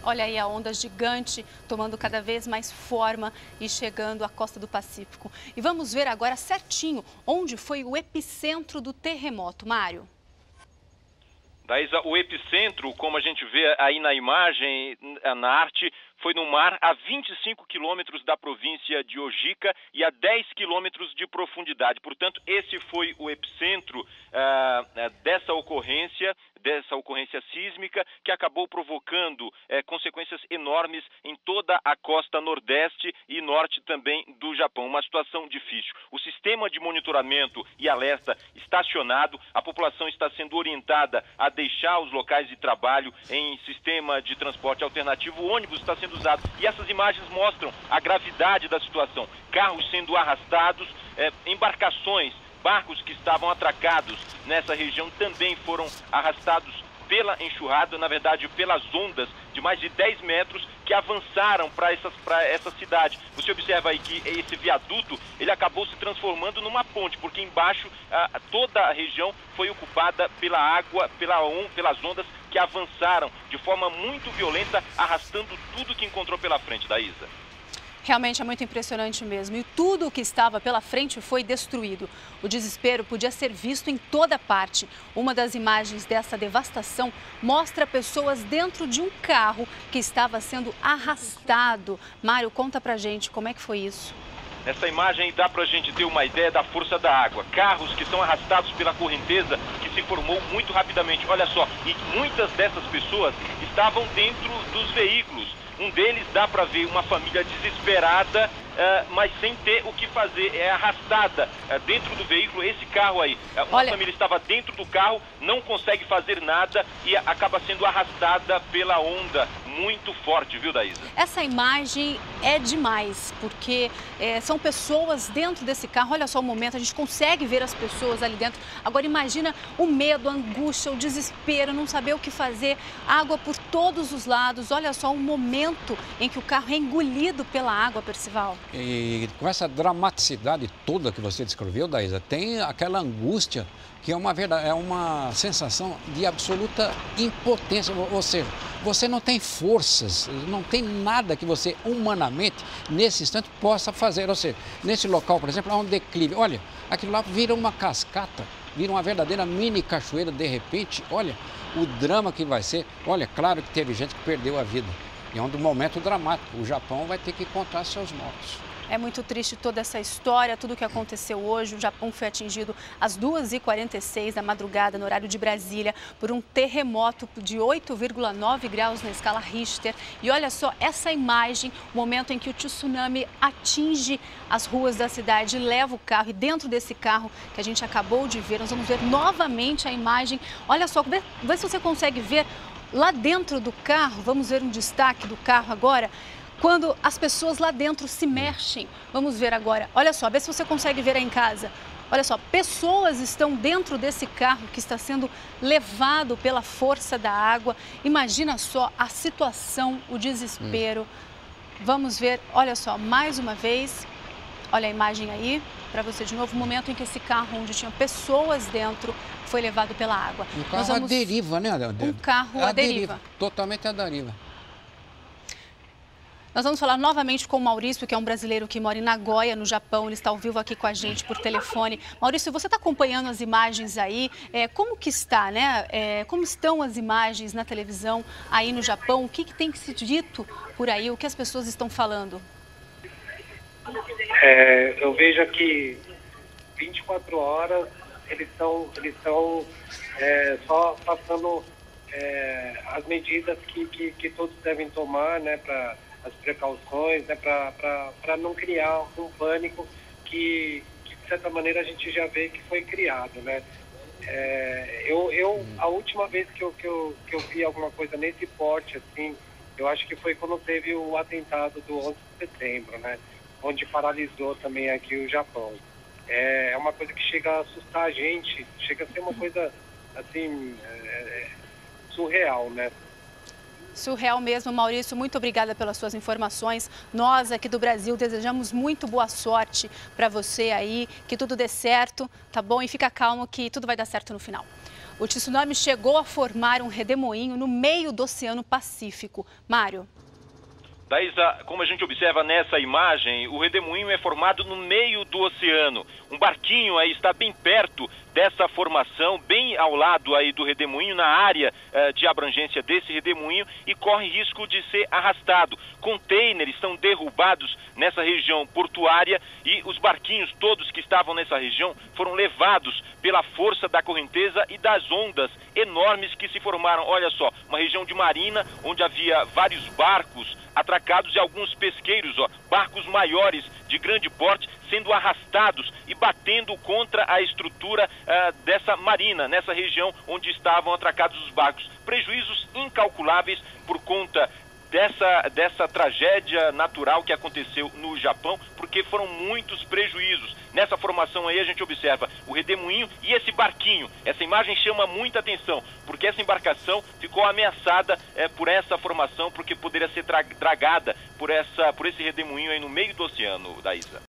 Olha aí a onda gigante tomando cada vez mais forma e chegando à costa do Pacífico. E vamos ver agora certinho onde foi o epicentro do terremoto, Mário. Daísa, o epicentro, como a gente vê aí na imagem, na arte, foi no mar a 25 quilômetros da província de Ojica e a 10 quilômetros de profundidade. Portanto, esse foi o epicentro dessa ocorrência sísmica que acabou provocando consequências enormes em toda a costa nordeste e norte também do Japão. Uma situação difícil. O sistema de monitoramento e alerta está acionado, a população está sendo orientada a deixar os locais de trabalho em sistema de transporte alternativo. O ônibus está sendo usado e essas imagens mostram a gravidade da situação. Carros sendo arrastados, embarcações, barcos que estavam atracados nessa região também foram arrastados pela enxurrada, na verdade pelas ondas de mais de 10 metros que avançaram para essa cidade. Você observa aí que esse viaduto, ele acabou se transformando numa ponte, porque embaixo toda a região foi ocupada pela água, pelas ondas que avançaram de forma muito violenta, arrastando tudo que encontrou pela frente, Daísa. Realmente é muito impressionante mesmo. E tudo o que estava pela frente foi destruído. O desespero podia ser visto em toda parte. Uma das imagens dessa devastação mostra pessoas dentro de um carro que estava sendo arrastado. Mário, conta pra gente como é que foi isso. Nessa imagem dá pra gente ter uma ideia da força da água. Carros que são arrastados pela correnteza que se formou muito rapidamente. Olha só, e muitas dessas pessoas estavam dentro dos veículos. Um deles dá para ver uma família desesperada, mas sem ter o que fazer, é arrastada dentro do veículo. Esse carro aí, uma família estava dentro do carro, não consegue fazer nada e acaba sendo arrastada pela onda muito forte, viu, Daísa? Essa imagem é demais, porque são pessoas dentro desse carro. Olha só o momento, a gente consegue ver as pessoas ali dentro. Agora imagina o medo, a angústia, o desespero, não saber o que fazer, água por todos os lados. Olha só o momento em que o carro é engolido pela água, Percival. E com essa dramaticidade toda que você descreveu, Daísa, tem aquela angústia que é uma sensação de absoluta impotência, ou seja, você não tem forças, não tem nada que você humanamente, nesse instante, possa fazer. Ou seja, nesse local, por exemplo, há um declive, olha, aquilo lá vira uma cascata, vira uma verdadeira mini cachoeira de repente. Olha o drama que vai ser. Olha, claro que teve gente que perdeu a vida, e é um momento dramático, o Japão vai ter que contar seus mortos. É muito triste toda essa história, tudo o que aconteceu hoje. O Japão foi atingido às 2h46 da madrugada, no horário de Brasília, por um terremoto de 8,9 graus na escala Richter. E olha só essa imagem, o momento em que o tsunami atinge as ruas da cidade, leva o carro. E dentro desse carro que a gente acabou de ver, nós vamos ver novamente a imagem. Olha só, vê se você consegue ver lá dentro do carro. Vamos ver um destaque do carro agora. Quando as pessoas lá dentro se mexem. Vamos ver agora. Olha só, vê se você consegue ver aí em casa. Olha só, pessoas estão dentro desse carro que está sendo levado pela força da água. Imagina só a situação, o desespero. Vamos ver, olha só, mais uma vez. Olha a imagem aí, para você de novo. O momento em que esse carro, onde tinha pessoas dentro, foi levado pela água. Um carro à deriva, né? Um carro à deriva. Totalmente à deriva. Nós vamos falar novamente com o Maurício, que é um brasileiro que mora em Nagoya, no Japão. Ele está ao vivo aqui com a gente por telefone. Maurício, você está acompanhando as imagens aí. Como que está, né? Como estão as imagens na televisão aí no Japão? O que tem que ser dito por aí? O que as pessoas estão falando? Eu vejo aqui 24 horas, eles estão só passando as medidas que todos devem tomar, né, para as precauções, né, para não criar um pânico que, de certa maneira, a gente já vê que foi criado, né? A última vez que eu vi alguma coisa nesse porte, assim, eu acho que foi quando teve o atentado do 11 de setembro, né? Onde paralisou também aqui o Japão. É uma coisa que chega a assustar a gente, chega a ser uma coisa, assim, surreal, né? Surreal mesmo, Maurício. Muito obrigada pelas suas informações. Nós aqui do Brasil desejamos muito boa sorte para você aí, que tudo dê certo, tá bom? E fica calmo que tudo vai dar certo no final. O tsunami chegou a formar um redemoinho no meio do Oceano Pacífico. Mário. Daísa, como a gente observa nessa imagem, o redemoinho é formado no meio do oceano. Um barquinho aí está bem perto dessa formação, bem ao lado aí do redemoinho, na área de abrangência desse redemoinho, e corre risco de ser arrastado. Containers estão derrubados nessa região portuária e os barquinhos todos que estavam nessa região foram levados pela força da correnteza e das ondas enormes que se formaram. Olha só, uma região de marina onde havia vários barcos atracados e alguns pesqueiros, barcos maiores de grande porte, sendo arrastados e batendo contra a estrutura dessa marina, nessa região onde estavam atracados os barcos. Prejuízos incalculáveis por conta dessa tragédia natural que aconteceu no Japão, porque foram muitos prejuízos. Nessa formação aí a gente observa o redemoinho e esse barquinho. Essa imagem chama muita atenção, porque essa embarcação ficou ameaçada por essa formação, porque poderia ser dragada por esse redemoinho aí no meio do oceano, Daísa.